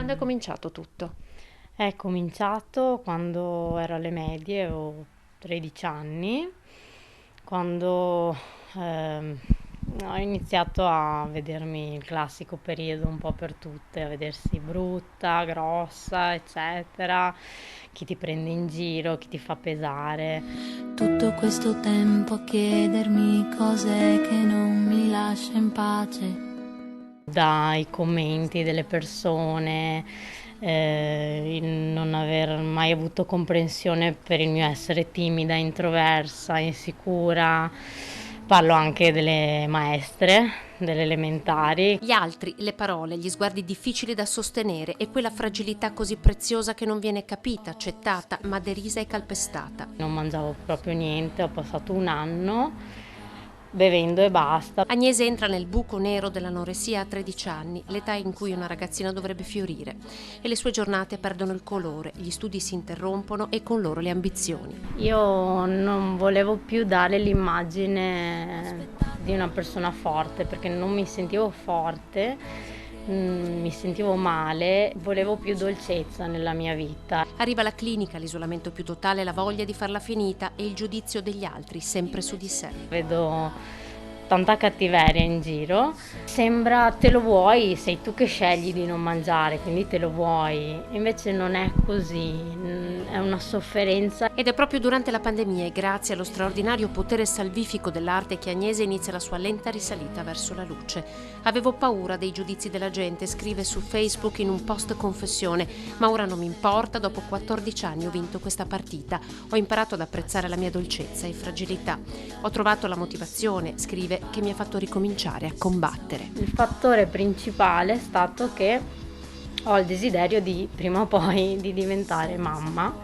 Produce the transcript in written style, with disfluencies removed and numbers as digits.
Quando è cominciato tutto? È cominciato quando ero alle medie, avevo 13 anni, quando ehm, ho iniziato a vedermi il classico periodo un po' per tutte, a vedersi brutta, grossa, eccetera, chi ti prende in giro, chi ti fa pesare. Tutto questo tempo a chiedermi cos'è che non mi lascia in pace. Dai commenti delle persone, il non aver mai avuto comprensione per il mio essere timida, introversa, insicura. Parlo anche delle maestre, delle elementari. Gli altri, le parole, gli sguardi difficili da sostenere e quella fragilità così preziosa che non viene capita, accettata, ma derisa e calpestata. Non mangiavo proprio niente, ho passato un anno bevendo e basta. Agnese entra nel buco nero dell'anoressia a 13 anni, l'età in cui una ragazzina dovrebbe fiorire, e le sue giornate perdono il colore, gli studi si interrompono e con loro le ambizioni. Io non volevo più dare l'immagine di una persona forte perché non mi sentivo forte, mi sentivo male, volevo più dolcezza nella mia vita. Arriva la clinica, l'isolamento più totale, la voglia di farla finita e il giudizio degli altri, sempre su di sé. Vedo tanta cattiveria in giro, sembra te lo vuoi, sei tu che scegli di non mangiare, quindi te lo vuoi, invece non è così, è una sofferenza. Ed è proprio durante la pandemia e grazie allo straordinario potere salvifico dell'arte che Agnese inizia la sua lenta risalita verso la luce. Avevo paura dei giudizi della gente, scrive su Facebook in un post confessione, ma ora non mi importa, dopo 14 anni ho vinto questa partita, ho imparato ad apprezzare la mia dolcezza e fragilità, ho trovato la motivazione, scrive, che mi ha fatto ricominciare a combattere. Il fattore principale è stato che ho il desiderio di prima o poi di diventare mamma.